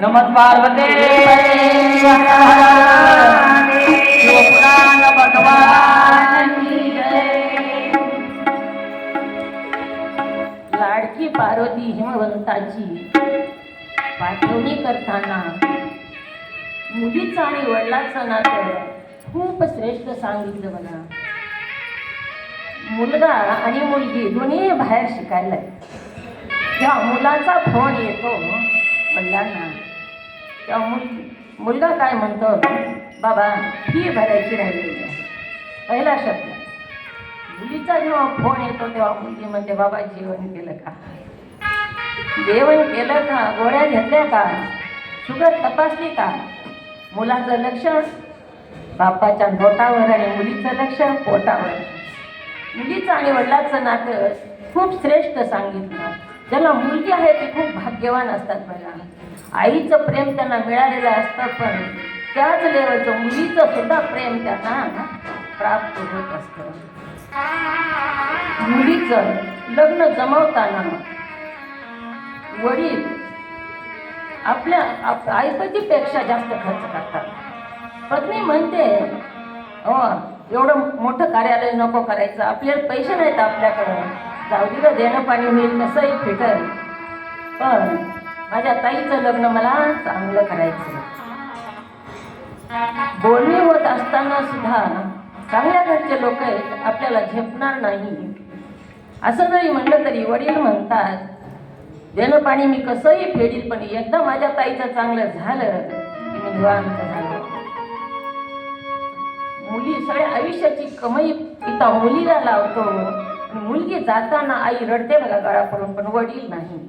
नमः पार्वती शिवपुराण भगवान की जय. लाडकी पार्वती हिमवंताची पाठवणी करताना मुलीचं आणि वडिलांचं नातं खूप श्रेष्ठ सांगितलं बघा. मुलगा आणि मुलगी दोन्ही बाहेर शिकायला जेव्हा मुलाचा फोन येतो वडिलांना तेव्हा मुलगा काय म्हणतो, बाबा फी भरायची राहिलेली आहे. पहिला शब्द. मुलीचा जेव्हा फोन येतो तेव्हा मुलगी म्हणते, बाबा जेवण केलं का, जेवण केलं का, गोळ्या घेतल्या का, शुगर तपासली का. मुलाचं लक्ष बापाच्या नोटावर आणि मुलीचं लक्ष पोटावर. मुलीचं आणि वडिलांचं नातं खूप श्रेष्ठ सांगितलं. ज्याला मुलगी आहे ते खूप भाग्यवान असतात बघा. आईचं प्रेम त्यांना मिळालेलं असतं, पण त्याच लेवलचं मुलीचं सुद्धा प्रेम त्यांना प्राप्त होत असतं. मुलीचं लग्न जमवताना वडील आपल्या आईपतीपेक्षा जास्त खर्च करतात. पत्नी म्हणते, हो एवढं मोठं कार्यालय नको करायचं, आपल्याला पैसे नाहीत आपल्याकडं, जाऊ दिलं देणं पाणी होईल कसंही फिटल, पण माझ्या ताईचं लग्न मला चांगलं करायचं. बोलणी होत असताना सुद्धा चांगल्या घरचे लोक आपल्याला झेपणार नाही. असं जरी म्हटलं तरी वडील म्हणतात, देणं पाणी मी कसंही फेडील, पण एकदा माझ्या ताईचं चांगलं झालं की मी निवांत झालो. मुली सगळ्या आयुष्याची कमाई पिता मुलीला लावतो. मुलगी जाताना आई रडते बघा गळा पडून, पण वडील नाही.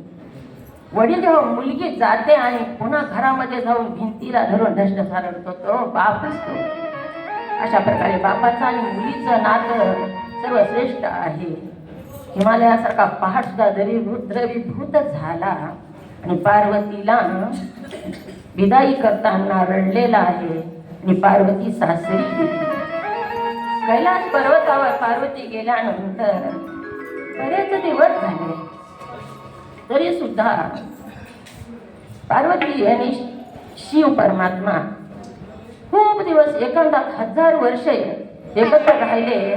वडील जेव्हा मुलगी जाते आणि पुन्हा घरामध्ये जाऊन भिंतीला धरून ढसढसा रडतो तो बाप असतो. अशा प्रकारे बापाचं आणि मुलीचं नातं सर्वश्रेष्ठ आहे. हिमालयासारखा पहाड सुद्धा द्रवीभूत झाला आणि पार्वतीला विदाई करताना रडलेला आहे आणि पार्वती सासरी गेली. कैलास पर्वतावर पार्वती गेल्यानंतर बरेच दिवस झाले तरी सुद्धा पार्वती आणि शिव परमात्मा खूप दिवस एखादा 1000 वर्षे एकत्र राहिले,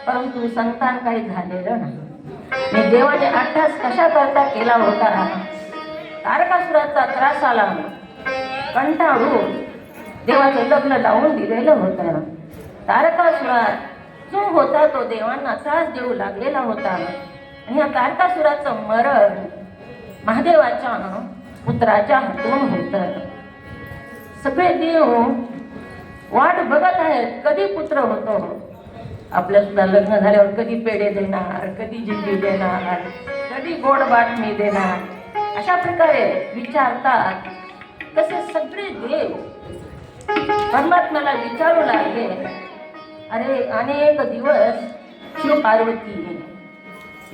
परंतु संतान काही झालेलं नाही. आणि देवाने अट्टहास कशा करता केला होता. तारकासुराचा त्रास आला, कंटाळून देवाचं लग्न लावून दिलेलं होतं. तारकासुरा जो होता तो देवांना त्रास देऊ लागलेला होता आणि या तारकासुराचं मरण महादेवाच्या पुत्राच्या हातून होतं. सगळे देव वाट बघत आहेत कधी पुत्र होतो. आपल्या सुद्धा लग्न झाल्यावर कधी पेढे देणार, कधी जिंकली देणार, कधी गोड बातमी देणार, अशा प्रकारे विचारतात. तसे सगळे देव परमात्म्याला विचारू लागले. अरे अनेक दिवस शिव पार्वती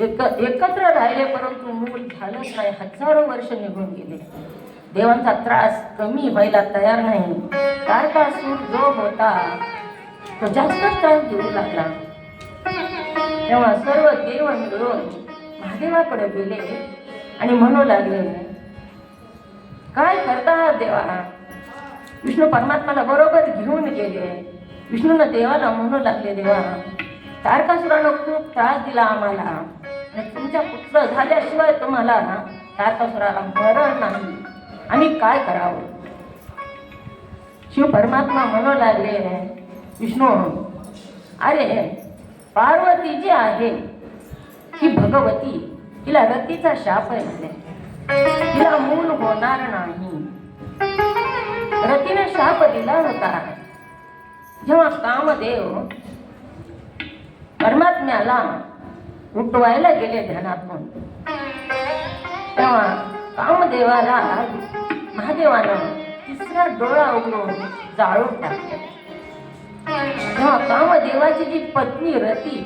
एकत्र राहिले, परंतु मूल झालंच नाही. 1000 वर्ष निघून गेले. देवांचा त्रास कमी व्हायला तयार नाही. तारकासूर जो होता तो जास्तच त्रास देऊ लागला. तेव्हा सर्व देव मिळून महादेवाकडे गेले आणि म्हणू लागले, काय करता देवा. विष्णू परमात्म्याला बरोबर घेऊन गेले. विष्णूनं देवाला म्हणू लागले, देवा तारकासुरानं खूप त्रास दिला आम्हाला आणि तुमच्या पुत्र झाल्याशिवाय तुम्हाला तारकासुराला मरण नाही, आम्ही काय करावं. शिव परमात्मा म्हणू लागले, विष्णू अरे पार्वती जी आहे ही भगवती, तिला रतीचा शाप आहे, तिला मूल होणार नाही. रतीने शाप दिला होता. जेव्हा कामदेव परमात्म्याला उठवायला गेले ध्यानातून, तेव्हा कामदेवाला महादेवानं तिसरा डोळा उघडून जाळून टाकले. तेव्हा कामदेवाची जी पत्नी रती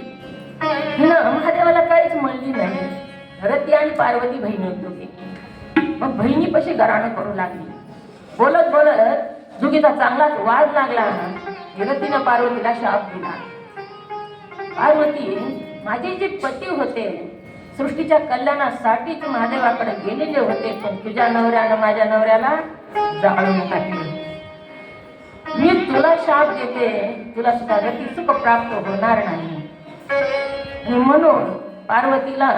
हिनं महादेवाला काहीच म्हणली नाही. रती आणि पार्वती बहिणी दोघे. मग बहिणीपाशी गराणं करू लागली. बोलत बोलत दोघीचा चांगलाच वाद लागला. रतीनं पार्वतीला शाप दिला. पार्वती माझे जे पती होते सृष्टीच्या कल्याणासाठीच महादेवाकडे गेलेले होते, पण तुझ्या नवऱ्यानं माझ्या नवऱ्याला जाळून टाकले. मी तुला शाप देते, तुला सुद्धा गती सुख प्राप्त होणार नाही. आणि म्हणून पार्वतीला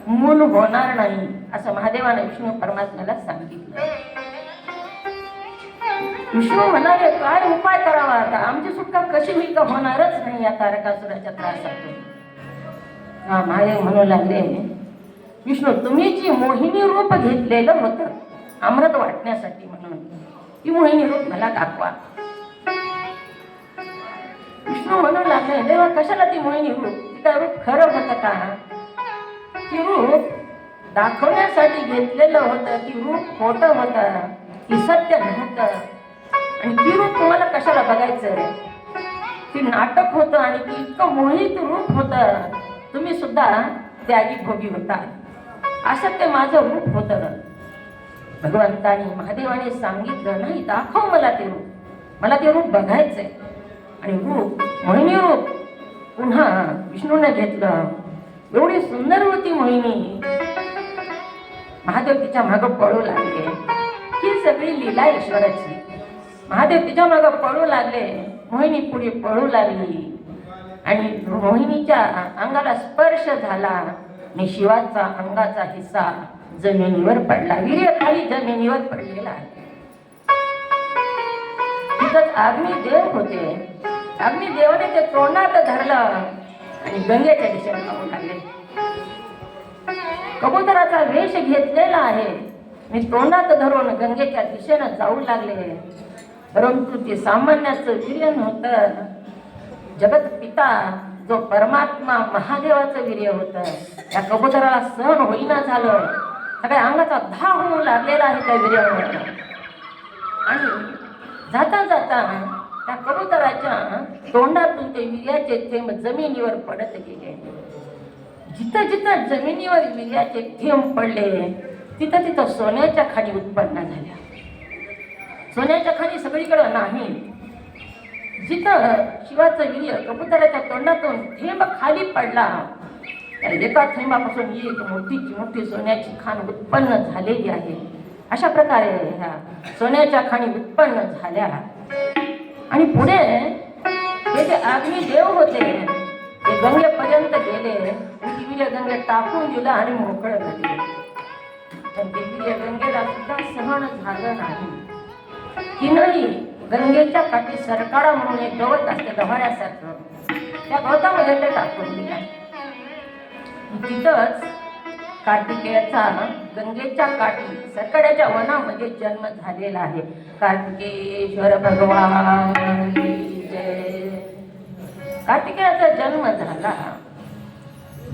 मूल होणार नाही असं महादेवाने विष्णू परमात्म्याला सांगितलं. विष्णू म्हणाले, काय उपाय करावा आता, आमची सुटका कशी होईल का, होणारच नाही या तारकासुराच्या त्रासातून. महादेव म्हणू लागले, विष्णू तुम्ही जी मोहिनी रूप घेतलेलं होतं अमृत वाटण्यासाठी म्हणून, ती मोहिनी रूप मला दाखवा. विष्णू म्हणू लागले, देवा कशाला ती मोहिनी रूप, ती काय रूप खरं होतं का, ती रूप दाखवण्यासाठी घेतलेलं होतं, ती रूप खोटं होतं, ती सत्य नव्हतं. आणि ती रूप तुम्हाला कशाला बघायचं, ती नाटक होतं आणि ती इतकं मोहित रूप होतं, तुम्ही सुद्धा त्यागी भोगी होता, असं ते माझं रूप होतं. भगवंतानी महादेवाने सांगितलं, नाही दाखव मला ते रूप, मला ते रूप बघायचंय. आणि रूप मोहिनी रूप पुन्हा विष्णूने घेतलं. एवढी सुंदर होती मोहिनी, महादेव तिच्या मागं पळू लागले. ही सगळी लीला ईश्वराची. महादेव तिच्या मागं पळू लागले, मोहिनी पुढे पळू लागली आणि मोहिनीच्या अंगाला स्पर्श झाला आणि शिवाचा अंगाचा हिस्सा जमिनीवर पडला. वीर्य खाली जमिनीवर पडलेला आहे. तिथंच अग्निदेव होते. अग्निदेवाने ते तोंडात धरलं आणि गंगेच्या दिशेने जाऊ लागले. कबुतराचा वेश घेतलेला आहे, मी तोंडात धरून गंगेच्या दिशेने जाऊ लागले. परंतु ते सामान्याचं वीर्य नव्हतं. जगत पिता जो परमात्मा महादेवाचं वीर्य होतं, त्या कबुतराला सहन होईना झालं. सगळ्या अंगाचा धाव होऊ लागलेला आहे त्या वीर्यावर. आणि जाता जाता त्या कबुतराच्या तोंडातून ते वीर्याचे थेंब जमिनीवर पडत गेले. जिथं जिथं जमिनीवर वीर्याचे थेंब पडले, तिथं तिथं सोन्याच्या खाणी उत्पन्न झाल्या. सोन्याच्या खाणी सगळीकडे नाही. जिथं शिवाचं वीर्य कबुतराच्या तोंडातून थेंब खाली पडला, त्या एका थेंबापासून एक मोठी सोन्याची खाण उत्पन्न झालेली आहे. अशा प्रकारे ह्या सोन्याच्या खाणी उत्पन्न झाल्या. आणि पुढे हे जे अग्निदेव होते ते गंगेपर्यंत गेले. ती वीर्य गंगेत टाकून दिलं आणि मोकळं झाले. पण ते वीर्य गंगेला सुद्धा सहन झालं नाही. तिनंही गंगेच्या काठी सरकाळा म्हणून एक गवत असते गव्हाळ्यासारखं, त्या गवतामध्ये ते टाकून दिला. तिथंच कार्तिकेयाचा गंगेच्या काठी सरकड्याच्या वनामध्ये जन्म झालेला आहे. कार्तिकेश्वर भगवान जय. कार्तिकेयाचा जन्म झाला.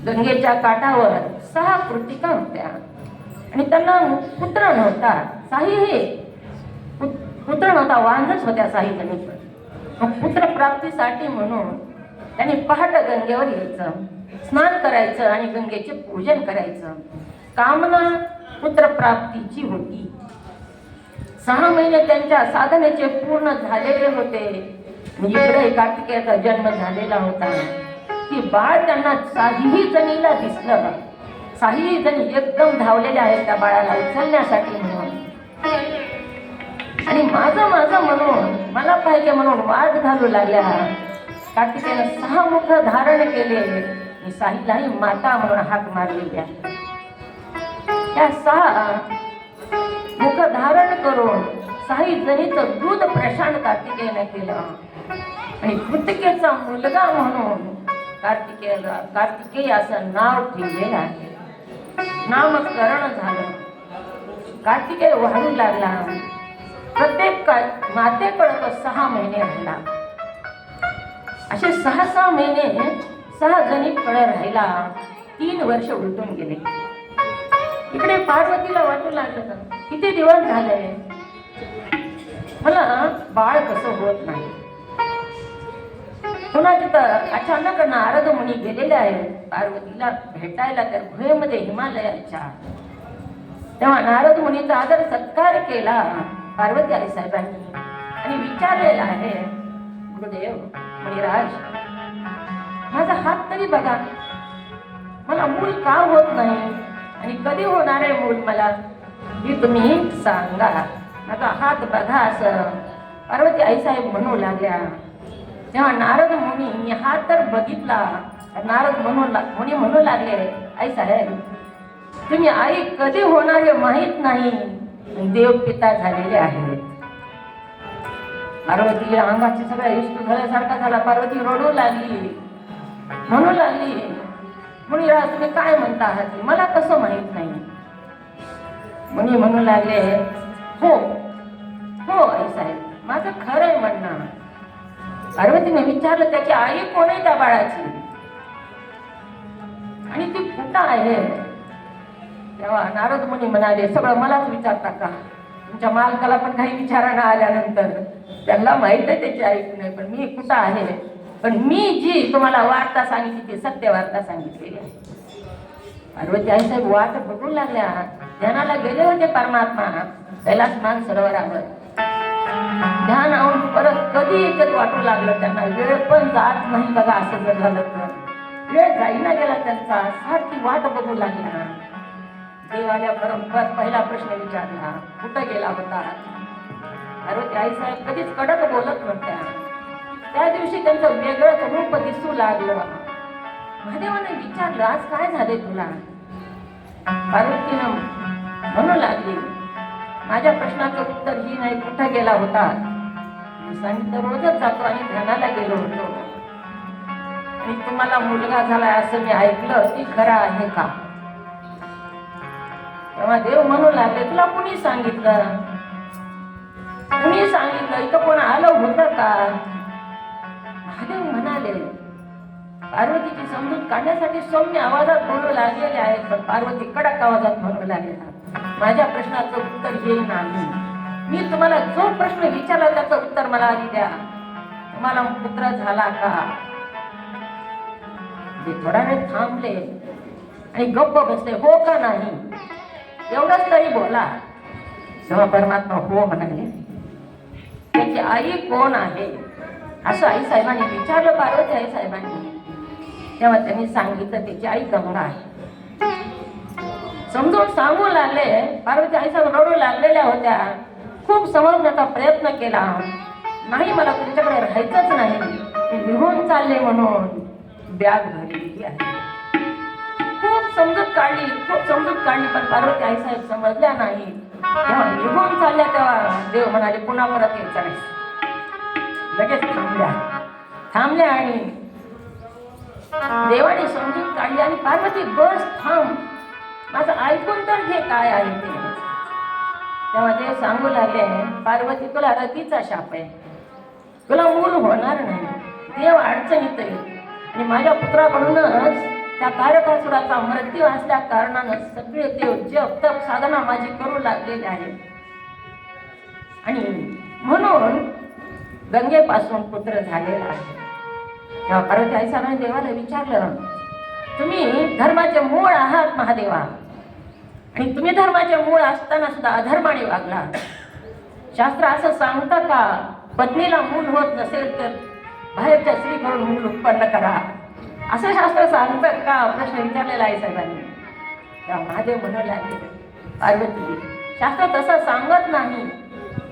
गंगेच्या काठावर 6 कृतिका होत्या आणि त्यांना पुत्र नव्हता. साही पुत्र नव्हता, वांझच होत्या साही जणी. पुत्र प्राप्तीसाठी म्हणून त्यांनी पहाट गंगेवर यायचं, स्नान करायचं आणि गंगेचे पूजन करायचं. कामना पुत्रप्राप्तीची होती. 6 महिने त्यांच्या साधनेचे पूर्ण झालेले होते. इकडे कार्तिकेयाचा जन्म झालेला होता. की बाळ त्यांना 6ही जणीला दिसलं. 6ही जणी एकदम धावलेल्या आहेत त्या बाळाला उचलण्यासाठी म्हणून. आणि माझं म्हणून, मला पाहिजे म्हणून वाद घालू लागल्या. कार्तिकेयाने 6 मुख धारण केले आणि साहीलाही माता म्हणून हाक मारलेल्या. त्या 6 मुख धारण करून साही जणीचं दूध प्रशांत कार्तिकेयाने केलं. आणि कृतिकेचा मुलगा म्हणून कार्तिकेय असं नाव ठेवलेलं आहे. नामकरण झालं. कार्तिकेय वाढू लागला. प्रत्येक मातेकडे तो 6 महिने राहिला. असे 6 महिने 6 जणीकडे राहिला. 3 वर्ष उलटून गेले. इकडे पार्वतीला वाटू लागलं, किती दिवस झाले मला बाळ कसं होत नाही. पुन्हा तिथं अचानक नारद मुनी गेलेले आहेत पार्वतीला भेटायला त्या गुहेमध्ये हिमालयाच्या. तेव्हा नारद मुनीचा आदर सत्कार केला पार्वती आई साहेबांनी आणि विचारलेला आहे, गुरुदेव मुनिराज माझा हात तरी बघा. मला मूल का होत नाही आणि कधी होणार आहे मूल मला, ही तुम्ही सांगा. माझा हात बघा असं पार्वती आईसाहेब म्हणू लागल्या. तेव्हा नारद मुनी हात तर बघितला. नारद मुनी म्हणू लागले, आईसाहेब तुम्ही आई कधी होणार हे माहीत नाही, देव पिता झालेले आहेत. पार्वती अंगाची सगळ्या इष्ट झाल्यासारखा झाला. पार्वती रडू लागली, म्हणू लागली, मुनिराज तुम्ही काय म्हणता आहात, मला कसं माहित नाही. मुनी म्हणू लागले, हो हो आईसाहेब माझं खरं आहे म्हणणं. पार्वतीने विचारलं, त्याची आई कोण आहे त्या बाळाची आणि ती कुठं आहे. तेव्हा नारद मुनी म्हणाले, सगळं मलाच विचारता का, तुमच्या मालकाला पण काही विचारणा आल्यानंतर त्यांना माहित आहे त्याची आई नाही, पण मी कुठं आहे, पण मी जी तुम्हाला वार्ता सांगितली ती सत्य वार्ता सांगितलेली आहे. पार्वती आईसाहेब वाट बघू लागल्या. ध्यानाला गेले होते परमात्मा कैलास सरोवरावर. ध्यान आवून परत कधी एकच वाटू लागलं त्यांना. वेळ पण जात नाही बघा, असं जर झालं तर वेळ जाईना गेला त्यांचा. सारखी वाट बघू लागल्या. देवाला परत पहिला प्रश्न विचारला, कुठं गेला होता. पार्वती आईसाहेब कधीच कडक बोलत नव्हत्या. त्या दिवशी त्यांचं वेगळंच रूप दिसू लागलं. महादेवाने विचारलं, आज काय झाले तुला. पार्वतीनं म्हणू लागली, माझ्या प्रश्नाचं उत्तर ही नाही, कुठं गेला होता. मी सांगितलं, रोजच जातो आणि ध्यानाला गेलो होतो आणि तुम्हाला मुलगा झाला असं मी ऐकलं, ती खरं आहे का. तेव्हा देव म्हणू लागले, तुला कुणी सांगितलं, कुणी सांगितलं, इथं कोण आलं होतं का. महादेव म्हणाले, पार्वतीची समजूत काढण्यासाठी सौम्य आवाजात बोलू लागलेले आहेत, पण पार्वती कडक आवाजात म्हणू लागल्या, माझ्या प्रश्नाचं उत्तर हे नाही. मी तुम्हाला जो प्रश्न विचारला त्याचं उत्तर मला आधी द्या. तुम्हाला पुत्र झाला का. थोडा वेळ थांबले आणि गप्प बसले, हो का नाही एवढंच तरी बोला. तेव्हा परमात्मा हो म्हणाले. त्याची आई कोण आहे असं आई साहेबांनी विचारलं पार्वती आई साहेबांनी. तेव्हा त्यांनी सांगितलं, त्याची आई गंगा आहे. समजून सांगू लागले. पार्वती आई साहेब रडू लागलेल्या होत्या. खूप समजण्याचा प्रयत्न केला. नाही मला तुमच्याकडे राहायचंच नाही, मी निघून चालले म्हणून बॅग भरलेली आहे. खूप समजूत काढली पण पार्वती आई साहेब समजल्या नाही. तेव्हा निघून चालल्या तेव्हा देव म्हणाले, पुन्हा परत यायचं नाही. लगेच थांबल्या आणि देवाने समजून काढली आणि पार्वती बस थांब, माझं ऐकून तर घे काय आहे ते. तेव्हा ते सांगू लागले, पार्वती तुला रतीचा शाप आहे, तुला मूल होणार नाही. देव अडचणीत आहे आणि माझ्या पुत्राकडूनच त्या तारकासुराचा मृत्यू असल्या कारणानं सगळे देव जप तप साधना माझी करू लागलेले आहे आणि म्हणून गंगेपासून पुत्र झालेला आहे. तेव्हा पार्वती आई साहेबांनी देवाला विचारलं, तुम्ही धर्माचे मूळ आहात महादेवा आणि तुम्ही धर्माचे मूळ असताना सुद्धा अधर्माने वागला. शास्त्र असं सांगतं का, पत्नीला मूल होत नसेल तर बाहेरच्या स्त्रीकडून मूल उत्पन्न करा, असं शास्त्र सांगतं का, प्रश्न विचारलेला आहे साहेबांनी. तेव्हा महादेव म्हणू लागले, पार्वती शास्त्र तसं सांगत नाही,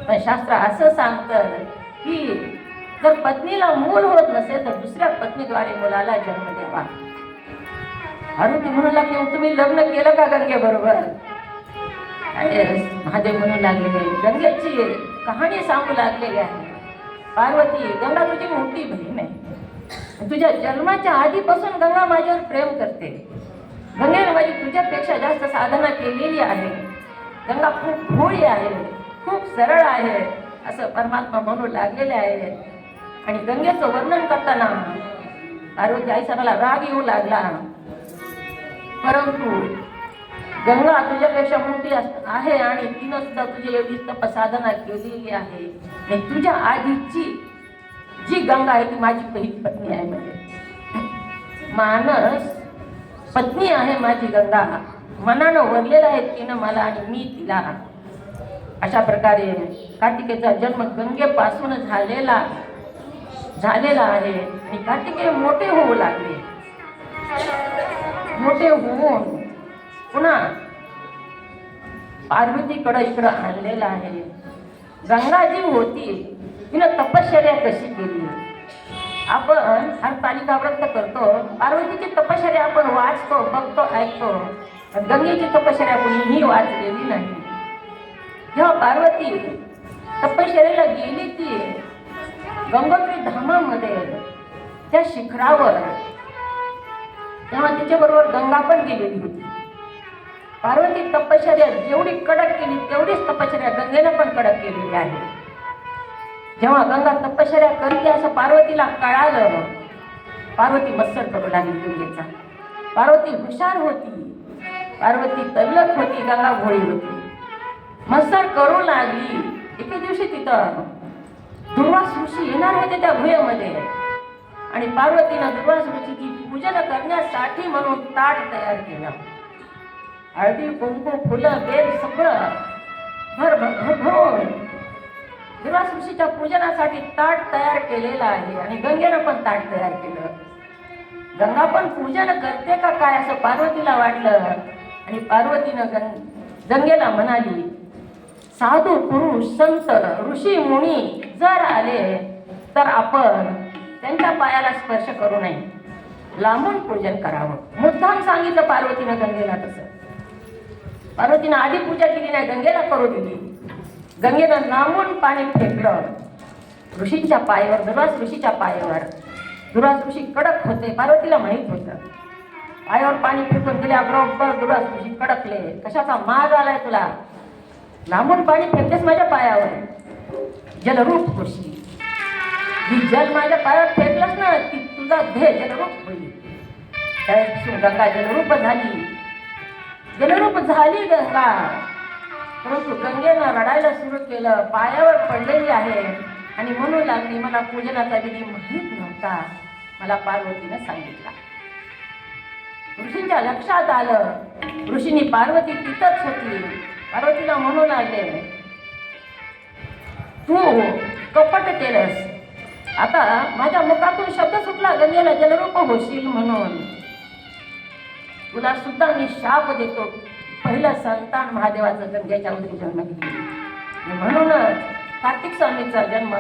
पण शास्त्र असं सांगतं की जर पत्नीला मूल होत नसेल तर दुसऱ्या पत्नीद्वारे मुलाला जन्म द्यावा. पार्वती म्हणू लागली, तुम्ही लग्न केलं का गंगे बरोबर. महादेव म्हणू लागले, गंगेची कहाणी सांगू लागलेली आहे. पार्वती, गंगा तुझी मोठी बहीण आहे. तुझ्या जन्माच्या आधीपासून गंगा माझ्यावर प्रेम करते. गंगेने माझी तुझ्यापेक्षा जास्त साधना केलेली आहे. गंगा खूप भोळी आहे, खूप सरळ आहे असं परमात्मा म्हणू लागलेले आहे. आणि गंगेचं वर्णन करताना पार्वती आई साहेबाला राग येऊ लागला. परंतु गंगा तुझ्यापेक्षा मोठी आहे आणि तिनं सुद्धा तुझी एवढी तपसाधना केलेली आहे. आणि तुझ्या आधीची जी गंगा आहे ती माझी पहिली पत्नी आहे. म्हणजे मानस पत्नी आहे माझी गंगा. मनानं वरलेला आहे तिनं मला आणि मी तिला. अशा प्रकारे कार्तिकेचा जन्म गंगेपासून झालेला आहे आणि कार्तिकेय मोठे होऊ लागले. मोठे होऊन पुन्हा पार्वतीकडे इकडं आणलेलं आहे. गंगाजी होती, तिनं तपश्चर्या कशी केली. आपण हरतालिका व्रत करतो, पार्वतीची तपश्चर्या आपण वाचतो, बघतो, ऐकतो. गंगेची तपश्चर्या कोणीही वाचलेली नाही. जेव्हा पार्वती तपश्चर्याला गेली ती गंगोत्री धामामध्ये त्या शिखरावर, तेव्हा तिच्याबरोबर गंगा पण गेलेली होती. पार्वती तपश्चर्या जेवढी कडक केली तेवढीच तपश्चर्या गंगेनं पण कडक केलेली आहे. जेव्हा गंगा तपश्चर्या करते असं पार्वतीला कळालं, पार्वती मत्सर करू लागली गंगेचा. पार्वती हुशार होती, पार्वती तल्लख होती, गंगा भोळी होती. मत्सर करू लागली. एके दिवशी तिथं दुर्वास ऋषी येणार होते त्या गुहेमध्ये आणि पार्वतीनं दुर्वास ऋषीची पूजन करण्यासाठी म्हणून ताट तयार केलं. हळदी, कुंकू, फुलं, बेल सगळं भरून दुर्वास ऋषीच्या पूजनासाठी ताट तयार केलेलं आहे आणि गंगेनं पण ताट तयार केलं. गंगा पण पूजन करते का काय असं पार्वतीला वाटलं आणि पार्वतीनं गंगेला म्हणाली, साधू पुरुष संत ऋषी मुनी जर आले तर आपण त्यांच्या पायाला स्पर्श करू नये, लांबून पूजन करावं. मुद्दाम सांगितलं पार्वतीनं गंगेला. तसं पार्वतीनं आधी पूजा केली नाही, गंगेला करू दिली. गंगेनं लांबून पाणी फेकलं ऋषींच्या पायावर, दुर्वास ऋषीच्या पायावर. दुर्वास ऋषी कडक होते, पार्वतीला माहित होतं. पायावर पाणी फेकून दिल्याबरोबर दुर्वास ऋषी कडकले. कशाचा माग आलाय तुला? लांबून पाणी फेकतेस माझ्या पायावर, जलरूप होशील. ही जल माझ्या पायावर फेकलंस ना की तुझा देह जलरूप होईल. त्यापासून गंगा जलरूप झाली. जलरूप झाली गंगा, परंतु गंगेनं रडायला सुरू केलं. पायावर पडलेली आहे आणि म्हणू लागली, मला पूजनाचा विधी माहीत नव्हता, मला पार्वतीनं सांगितला. ऋषींच्या लक्षात आलं. ऋषींनी पार्वती तिथंच होती. पार्वतीला म्हणू लागले, तू कपट केलंस. आता माझ्या मुखातून शब्द सुटला गंगेला जलरूप होशील म्हणून. तुला सुद्धा मी शाप देतो. पहिलं संतान महादेवाचं गंगेच्या उदरी जन्म घेतला. म्हणूनच कार्तिक स्वामीचा जन्म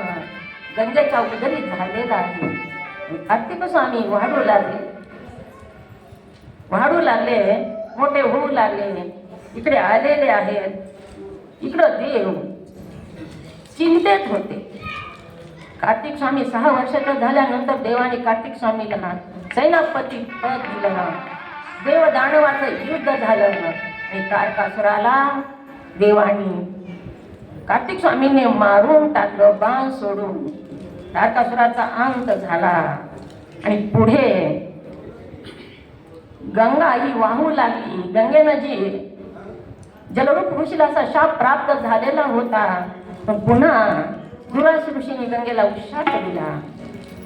गंगेच्या उदरी झालेला आहे. कार्तिक स्वामी वाढू लागले, मोठे होऊ लागले, इकडे आलेले आहेत. इकडं देव चिंतेत होते. कार्तिक स्वामी 6 वर्षाचा झाल्यानंतर देवाने कार्तिक स्वामीला सेनापती पद दिलं. देव दानवाचं युद्ध झालं आणि तारकासुराला देवानी कार्तिक स्वामीने मारून टाकलं, बाण सोडून. तारकासुराचा अंत झाला आणि पुढे गंगा ही वाहू लागली. गंगेनं जी जलरूप होशील असा शाप प्राप्त झालेला होता, पण पुन्हा दुर्वास ऋषीने गंगेला उशाप दिला.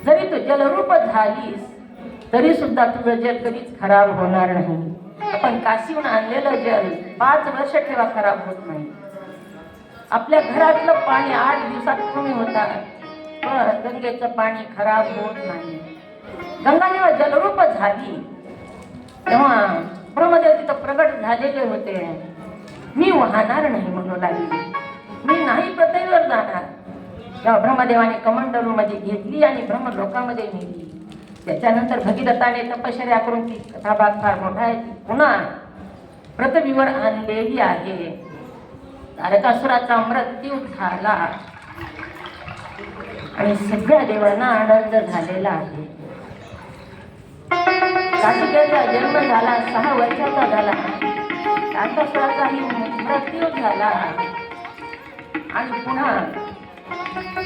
जरी तू जलरूप झालीस तरी सुद्धा तुझं जल कधीच खराब होणार नाही. आपण काशीहून आणलेलं जल 5 वर्ष ठेवा, खराब होत नाही. आपल्या घरातलं पाणी 8 दिवसात कमी होतात, पण गंगेचं पाणी खराब होत नाही. गंगा जेव्हा जलरूप झाली तेव्हा ब्रह्मदेव तिथं प्रगट झालेले होते. मी वाहणार नाही म्हणू लागली, मी नाही पृथ्वीवर जाणार. तेव्हा ब्रह्मदेवाने कमंडलूमध्ये घेतली आणि ब्रह्मलोकामध्ये नेली. त्याच्यानंतर भगीरथाने तपश्चर्या करून ती कथाभाग फार मोठा आहे, ती पुन्हा पृथ्वीवर आणलेली आहे. तारकासुराचा मृत्यू झाला आणि सगळ्या देवांना आनंद झालेला आहे. कार्तिकेयचा जन्म झाला, 6 वर्षाचा झाला. तारकासुराचाही मृत्यू झाला आणि पुन्हा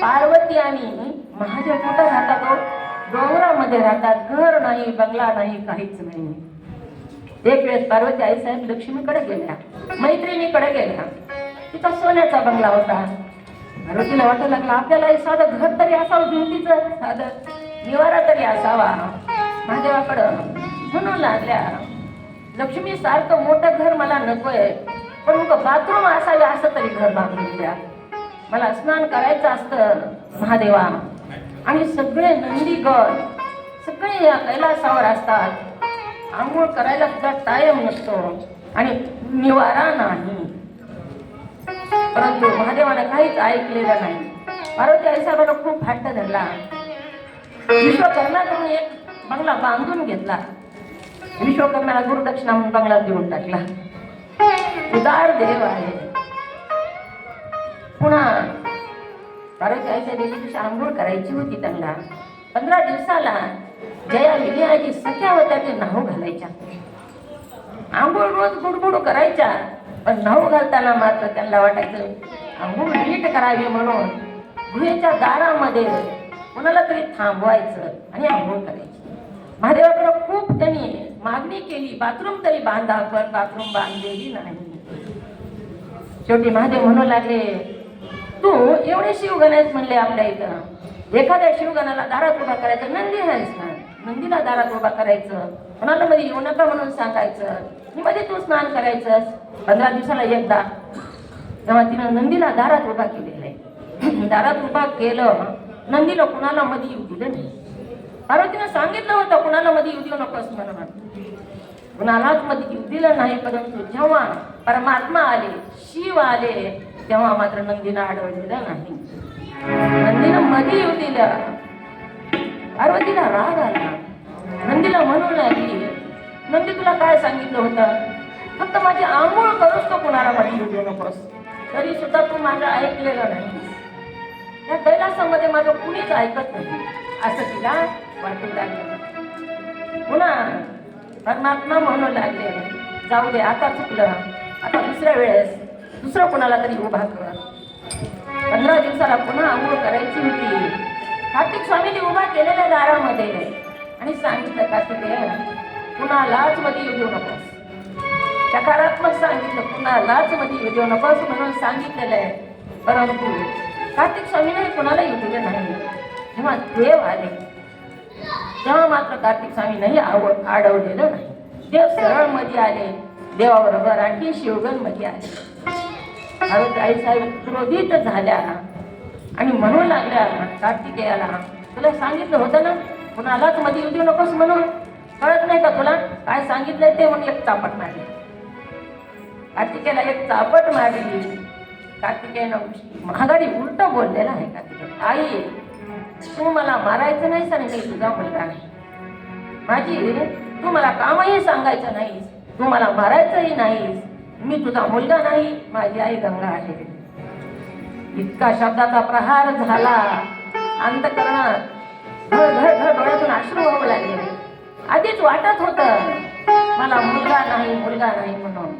पार्वती आणि महादेव कुठं राहतात? डोंगरामध्ये राहतात. घर नाही, बंगला नाही, काहीच नाही. एक वेळेस पार्वती आईसाहेब लक्ष्मीकडे गेल्या, मैत्रिणीकडे गेल्या. तिचा सोन्याचा बंगला होता. पार्वतीला वाटू लागला, आपल्याला साधं घर तरी असावं, भिंतीचं साधं निवारा तरी असावा. महादेवाकडं म्हणू लागल्या, लक्ष्मी सारखं मोठं घर मला नकोय, पण बाथरूम असावे असं तरी घर बांधून द्या. मला स्नान करायचं असतं महादेवा. आणि सगळे नंदीगण सगळे या कैलासावर असतात. आंघोळ करायला सुद्धा टाइम नसतो आणि निवारा नाही. परंतु महादेवानं काहीच ऐकलेलं नाही. पार्वती आईसाहेबांना खूप हट्ट धरला. विश्वकर्माकडून एक बंगला बांधून घेतला. विश्वकर्माला गुरुदक्षिणा म्हणून बंगला देऊन टाकला. उदार देव आहे. पुन्हा पार्वती आईसाहेब दिवशी आंघोळ करायची होती. त्यांना 15 दिवसाला जया विजयाची सख्या होत्या ते नाव घालायच्या. आंघोळ रोज गुडगुड करायच्या. पण नाव घालताना मात्र त्यांना वाटायचं आंघोळ नीट करावी म्हणून गुहेच्या दारामध्ये कोणाला तरी थांबवायचं आणि आंघोळ करायची. महादेवाकडे खूप त्यांनी मागणी केली, बाथरूम तरी बांधा, पण बाथरूम बांधलेली नाही. शेवटी महादेव म्हणू लागले, तू एवढे शिवगण आहेस म्हणले आपल्या इथं, एखाद्या शिवगणाला दारात उभा करायचं, नंदी आहेस ना, नंदीला दारात उभा करायचं, कोणाला मध्ये येऊ नका म्हणून सांगायचं, आणि मध्ये तू स्नान करायचं 15 दिवसाला एकदा. तेव्हा तिनं नंदीला दारात उभा केलेला आहे. दारात उभा केलं, नंदीला कुणाला मध्ये येऊ दिलं नाही. पार्वतीनं सांगितलं होतं कुणाला मध्ये येऊ देऊ नकोस म्हणून, कुणालाच मध्ये येऊ दिलं नाही. परंतु जेव्हा परमात्मा आले, शिव आले, तेव्हा मात्र नंदीनं अडवलेलं नाही. नंदीनं मध्ये येऊ दिलं. पार्वतीला राग आला. नंदीला म्हणू लागली, नंदी तुला काय सांगितलं होतं, फक्त माझी आंघोळ करूच तो कुणाला मध्ये येऊ देऊ नकोस, तरी सुद्धा तू माझं ऐकलेलं नाही. या कैलासामध्ये माझं कुणीच ऐकत नाही असं तिला वाटू लागलं. पुन्हा परमात्मा म्हणू लागले, जाऊ दे आता चुकलं, आता दुसऱ्या वेळेस दुसरं कोणाला तरी उभा कर. 15 दिवसाला पुन्हा आंघोळ करायची होती. कार्तिक स्वामींनी उभा केलेल्या दारामध्ये आणि सांगितलं, कार्तिकेय कुणालाच मध्ये येऊ देऊ नकोस. सकारात्मक सांगितलं, कुणालाच मध्ये येऊ देऊ नकोस म्हणून सांगितलेलं आहे. परंतु कार्तिक स्वामीने कुणाला येऊ दिलं नाही. जेव्हा देव आले तेव्हा मात्र कार्तिक स्वामींनाही अडवलेलं नाही. देव सरळ मध्ये आले, देवाबरोबर आणखी शिवगण मध्ये आले. पार्वती आईसाहेब क्रोधित झाल्या आणि म्हणू लागल्या कार्तिकेयाला, तुला सांगितलं होतं ना कुणालाच मध्ये येऊ देऊ नकोस म्हणून, कळत नाही का तुला काय सांगितलंय ते? म्हणून एक चापट मारली. कार्तिकेयाला एक चापट मारली. कार्तिकेयानं महागाडी उलट बोललेला आहे. कार्तिकेय, आई तू मला मारायचं नाहीस आणि मी तुझा मुलगा नाही. माझी तू मला कामही सांगायचं नाहीस, तू मला मारायचंही नाहीस, मी तुझा मुलगा नाही, माझी आई गंगा आहे. इतका शब्दाचा प्रहार झाला. अंतःकरणात घड घड घड डोळ्यातून अश्रू वाहू लागले. आधीच वाटत होतं मला मुलगा नाही म्हणून,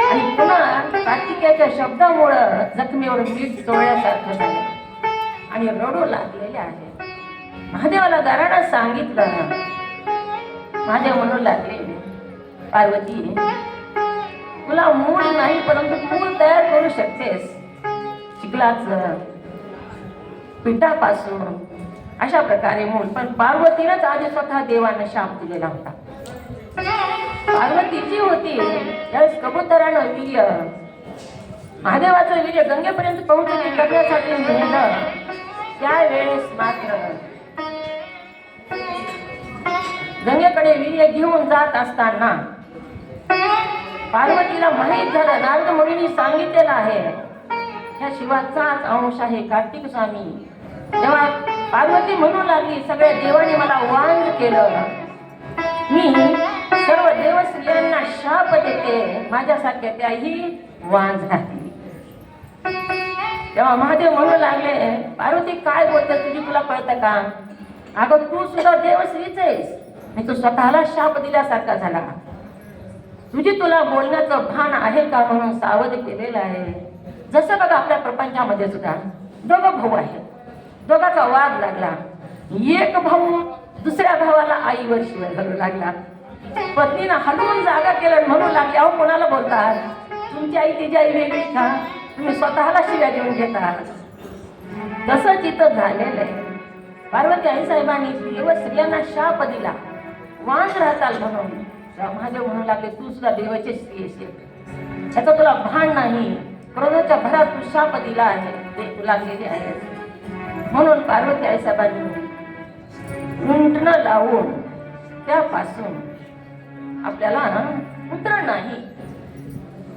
आणि पुन्हा कार्तिकेयाच्या शब्दामुळं जखमीवर मीठ चोळल्यासारखं झालं आणि रडू लागलेले आहे. महादेवाला गारानं सांगितलं. महादेव म्हणू लागले, पार्वती तुला मूल नाही परंतु मूल तयार करू शकतेस, चिखलाचं पिठापासून अशा प्रकारे मूल. पण पार्वतीनंच आधी स्वतः देवानं शाप दिलेला होता. पार्वती जी होती त्यावेळेस कबुतरानं वीर्य, महादेवाचं वीर्य गंगेपर्यंत पोहोचणे करण्यासाठी नेलं. त्यावेळेस मात्र गंगेकडे वीर्य घेऊन जात असताना पार्वतीला माहीत झालं, नारद मुनींनी सांगितलेलं आहे ह्या शिवाचाच अंश आहे कार्तिक स्वामी. तेव्हा पार्वती म्हणू लागली, सगळ्या देवाने मला वांग केलं, मी सर्व देवस्त्रियांना शाप देते, माझ्यासारख्या त्याही वांज राहतील. तेव्हा महादेव म्हणू लागले, पार्वती काय बोलते तुझी तुला कळतं का? अगं तू सुद्धा देवस्त्रीच आहेस आणि तू स्वतःला शाप दिल्यासारखा झाला. तुझी तुला बोलण्याचं भान आहे का म्हणून सावध केलेलं आहे. जसं बघा आपल्या प्रपंचामध्ये सुद्धा दोघं भाऊ आहेत, दोघाचा वाद लागला. एक भाऊ दुसऱ्या भावाला आईवर शिवाय घालू लागला. पत्नीनं हलवून जागा केलं म्हणू लागली, अहो कोणाला बोलतात, तुमची आई तिची आई वेगळी का, तुम्ही स्वतःला शिव्या देऊन घेतात. तसं तिथं झालेलं आहे. पार्वती आईसाहेबांनी देव स्त्रियांना शाप दिला, वांज राहताल म्हणून. महादेव म्हणू लागले, तू सुद्धा देवाची स्त्री असेल, त्याचं तुला भान नाही, क्रोधाच्या भरात तू शाप दिला आहे, ते तुला गेले आहे. म्हणून पार्वती आईसाहेबांनी उंटणं लावून त्यापासून आपल्याला पुत्र नाही,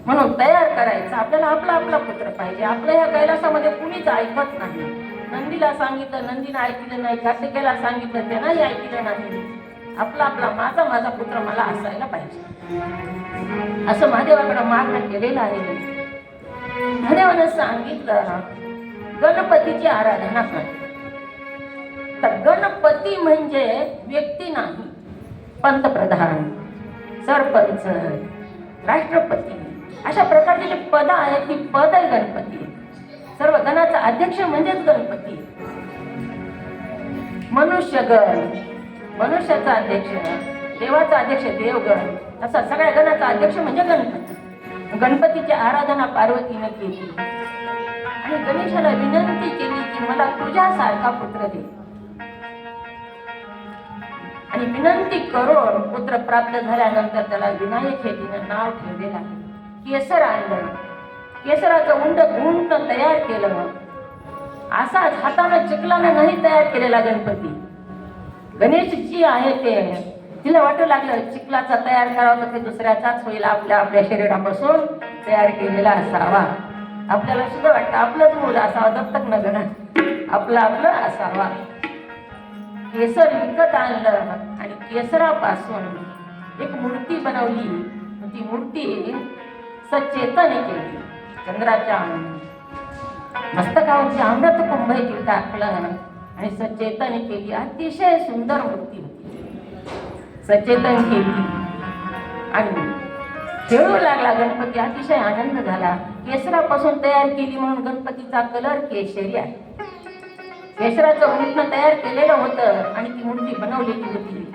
म्हणून तयार करायचं. आपल्याला आपला आपला पुत्र पाहिजे. आपल्या ह्या कैलासामध्ये कुणीच ऐकत नाही. नंदीला सांगितलं, नंदीने ऐकलं नाही. कार्तिकेला सांगितलं, त्यानंही ऐकलं नाही. आपला आपला माझा माझा पुत्र मला असायला पाहिजे, असं महादेवाकडे मागणं केलेलं आहे. महादेवानं सांगितलं गणपतीची आराधना कर. तर गणपती म्हणजे व्यक्ती नाही, पंतप्रधान, सरपंच, राष्ट्रपती अशा प्रकारचे जे पद आहेत ती पद आहे गणपती. सर्व गणाचा अध्यक्ष म्हणजेच गणपती. मनुष्यगण, मनुष्याचा अध्यक्ष, देवाचा अध्यक्ष देवगण, असा सगळ्या गणाचा अध्यक्ष म्हणजे गणपती. गणपतीची आराधना पार्वतीने केली आणि गणेशाला विनंती केली की मला तुझ्यासारखा पुत्र दे. आणि विनंती करून पुत्र प्राप्त झाल्यानंतर त्याला विनायक हे तिने नाव ठेवलेलं आहे. केसर आणलं, केसराचं उंट तयार केलं. असाच हाताने चिखलाने नाही तयार केलेला गणपती. गणेश जी आहे ते तिला वाटू लागलं चिखलाचा तयार करावा तर ते दुसऱ्याचाच होईल, आपल्या आपल्या शरीरापासून तयार केलेला असावा. आपल्याला सुद्धा वाटतं आपलंच मूल असावं, दत्तक न गणा आपलं आपलं असावा. केसर विकत आणलं आणि केसरापासून एक मूर्ती बनवली. ती मूर्ती सचेतन केली. चंद्राच्या मस्तकावरची अमृत कुंभ टाकलं आणि सचेतन केली. अतिशय सुंदर मूर्ती होती. सचेतन केली आणि खेळू लागला गणपती. अतिशय आनंद झाला. केसरापासून तयार केली म्हणून गणपतीचा कलर केशरी आहे. केशराचं उंट तयार केलेलं होतं आणि ती मूर्ती बनवलेली होती.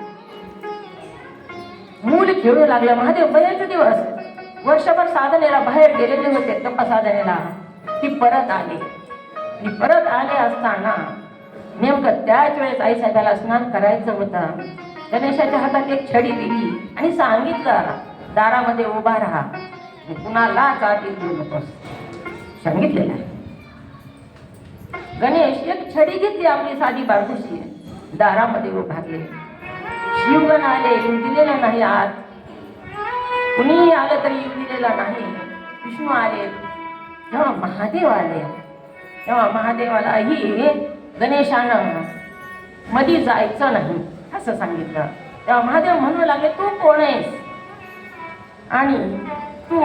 मूल खेळू लागलं. महादेव बरेच दिवस वर्षभर साधनेला बाहेर गेलेले होते, तपासाधनेला. ती परत आले आणि परत आले असताना नेमकं त्याच वेळेस आई साहेबाला स्नान करायचं होतं. गणेशाच्या हातात एक छडी दिली आणि सांगितलं दारामध्ये उभा राहा, कुणालाच आत येऊ नकोस, सांगितलेलं आहे. गणेश एक छडी घेतली आपली साधी बारकुशी, दारामध्ये उभारले. शिवगण आले, येऊ दिलेलं नाही आत. कुणीही आलं तरी येऊ दिलेलं नाही. विष्णू आले. जेव्हा महादेव आले तेव्हा महादेवालाही गणेशानं मधी जायचं नाही असं सांगितलं. तेव्हा महादेव म्हणू लागले तू कोण आहेस आणि तू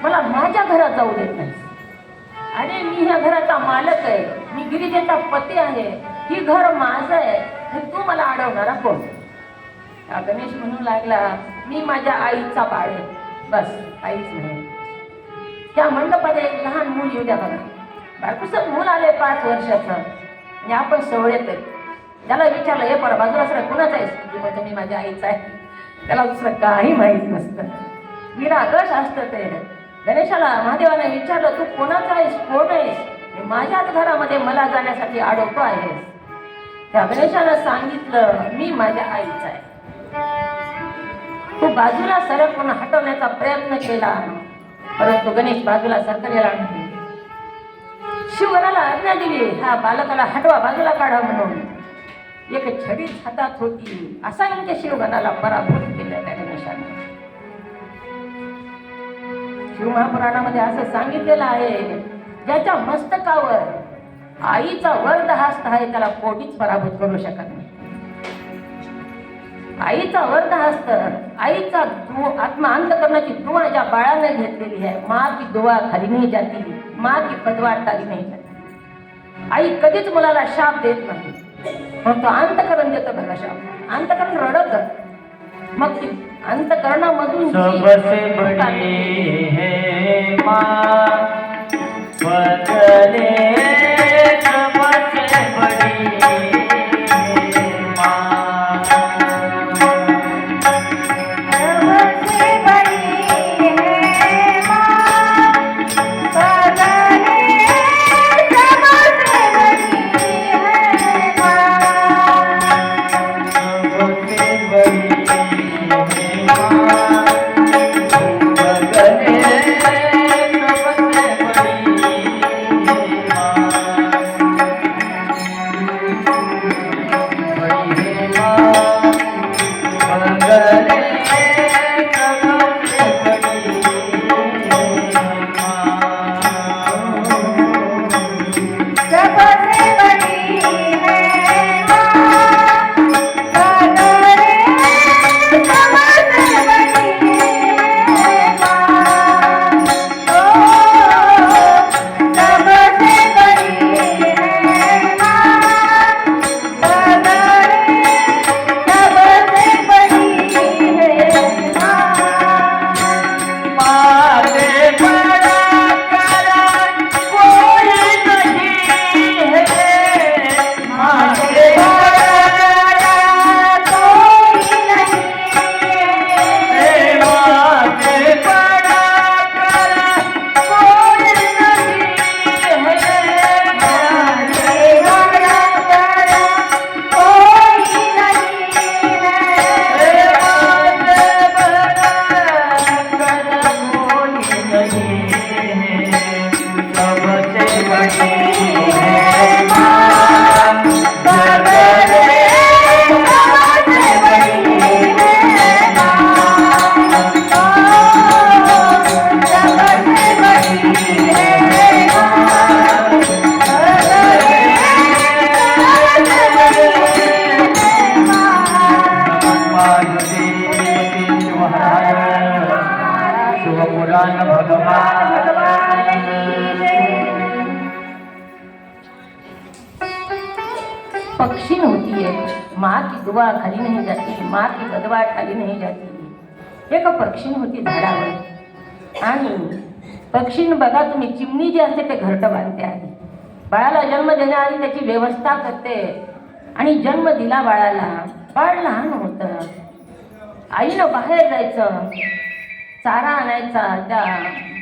मला माझ्या घरात जाऊ देत नाहीस. अरे मी ह्या घराचा मालक आहे, मी गिरिजेचा पती आहे, ही घर माझं आहे, तू मला अडवणारा कोण? गणेश म्हणू लागला मी माझ्या आईचा बाळ आहे, बस आईच नाही. त्या मंडपात एक लहान मूल येऊ द्या बघा. बारकुसं मूल आले 5 वर्षाचं आणि आपण सवळेत आहे. त्याला विचारलं हे पर बाजूला सर कुणाचं आहेस? की म्हणजे मी माझ्या आईचा आहे. त्याला दुसरं काही माहीत नसतं, निरागस असतं ते. गणेशाला महादेवाने विचारलं तू कोणाचा आहेस, कोण आहेस? माझ्याच घरामध्ये मला जाण्यासाठी अडवतो आहेस. त्या गणेशानं सांगितलं मी माझ्या आईचा आहे. तो बाजूला सरकून हटवण्याचा प्रयत्न केला परंतु गणेश बाजूला सरकलेला नाही. शिवगणाला आज्ञा दिली ह्या बालकाला हटवा, बाजूला काढा म्हणून. एक छडी हातात होती. असा म्हणजे शिवगणाला पराभूत केलं त्या गणेशाने. शिवमहापुराणामध्ये असं सांगितलेलं आहे ज्याच्या मस्तकावर आईचा वरदहस्त आहे त्याला कोणीच पराभूत करू शकत नाही. आईचा वरदहस्त, आईचा आत्मा अंत करण्याची दुआ ज्या बाळाने घेतलेली आहे, माँ की दुआ खाली नाही जाती, माँ की पदवार खाली नाही जाती. आई कधीच मुलाला शाप देत नाही, पण तो अंतकरण देतो बघा शाप. अंतकरण रडत, मग ती अंतकरणामधून सबसे बड़ी है माँ बदले, सबसे बड़ी पक्षी होती एक, माँ की दुआ खाली नहीं जाती, माँ की गदवा खाली नहीं जाती. एक पक्षी होती झाडावर. आणि पक्षीनं बघा तुम्ही, चिमणी जी असते ते घरटं बांधते आधी, बाळाला जन्म देण्याआधी त्याची व्यवस्था करते. आणि जन्म दिला बाळाला, बाळ लहान होतं, आईनं बाहेर जायचं, चारा आणायचा, त्या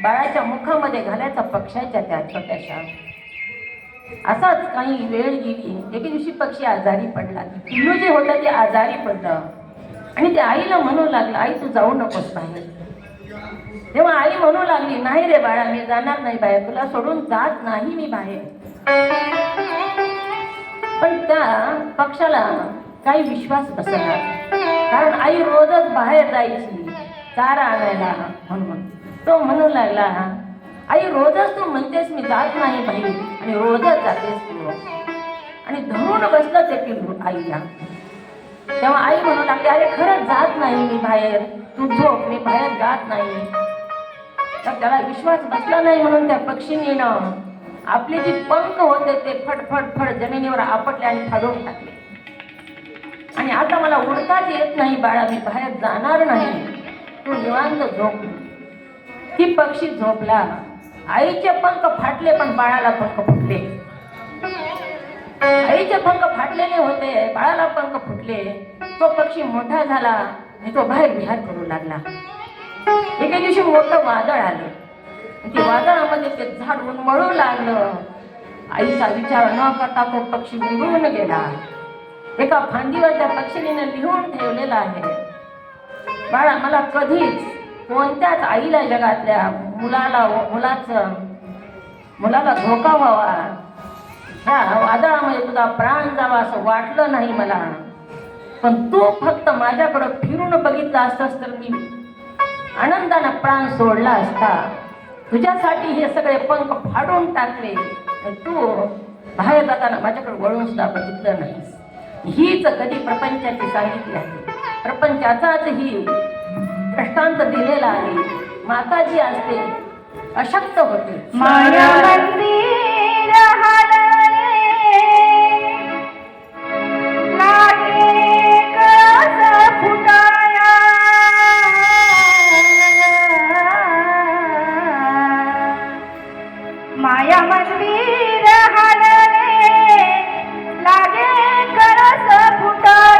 बाळाच्या मुखामध्ये घालायचा पक्ष्याच्या त्या छोट्याशा. असाच काही वेळ गेली. एके दिवशी पक्षी आजारी पडला, पिल्लू जे होतं ते आजारी पडलं. आणि ते आईला म्हणू लागलं, आई तू जाऊ नकोस बाहेर. तेव्हा आई म्हणू लागली, नाही रे बाळा, मी जाणार नाही बाहेर, तुला सोडून जात नाही मी बाहेर. पण त्या पक्षाला काही विश्वास बसला, कारण आई रोजच बाहेर जायची चारा आणायला. म्हणून तो म्हणू लागला, आई रोजच तू म्हणतेस मी जात नाही बाहेर, आणि रोजच जातेस तू. आणि धरून बसलं ते पिल्लू आईला. तेव्हा आई म्हणू लागली, अरे खरंच जात नाही मी बाहेर, तू झोप, मी बाहेर जात नाही. तर त्याला विश्वास बसला नाही, म्हणून त्या पक्षीने आपले जे पंख होते ते फट जमिनीवर आपटले आणि फाडून टाकले. आणि आता मला उडताच येत नाही बाळा, मी बाहेर जाणार नाही, तू निवांत झोप. ती पक्षी झोपला. आईचे पंख फाटले पण बाळाला पंख फुटले. आईचे पंख फाटलेले होते, बाळाला पंख फुटले. तो पक्षी मोठा झाला आणि तो बाहेर विहार करू लागला. एके दिवशी मोठं वादळ आलं. ते वादळामध्ये ते झाड उन्मळू लागलं. आईचा विचार न करता तो पक्षी निघून गेला. एका फांदीवर त्या पक्षीने लिहून ठेवलेलं आहे, बाळा मला कधीच कोणत्याच आईला जगातल्या मुलाला धोका व्हावा, ह्या वादळामध्ये तुझा प्राण जावा असं वाटलं नाही मला. पण तू फक्त माझ्याकडं फिरून बघितलं असतंस तर मी आनंदानं प्राण सोडला असता. तुझ्यासाठी हे सगळे पंख फाडून टाकले, तू बाहेर जाताना माझ्याकडे वळून सुद्धा बघितलं नाहीस. हीच कधी प्रपंचाची सांगितली आहे, प्रपंचाचाच ही दृष्टांत दिलेला आहे. माता जी असते अशक्त होते. माया मंदिर हलले, लागे कळस फुटाया. माया मंदिर हलले, लागे कळस फुटाया.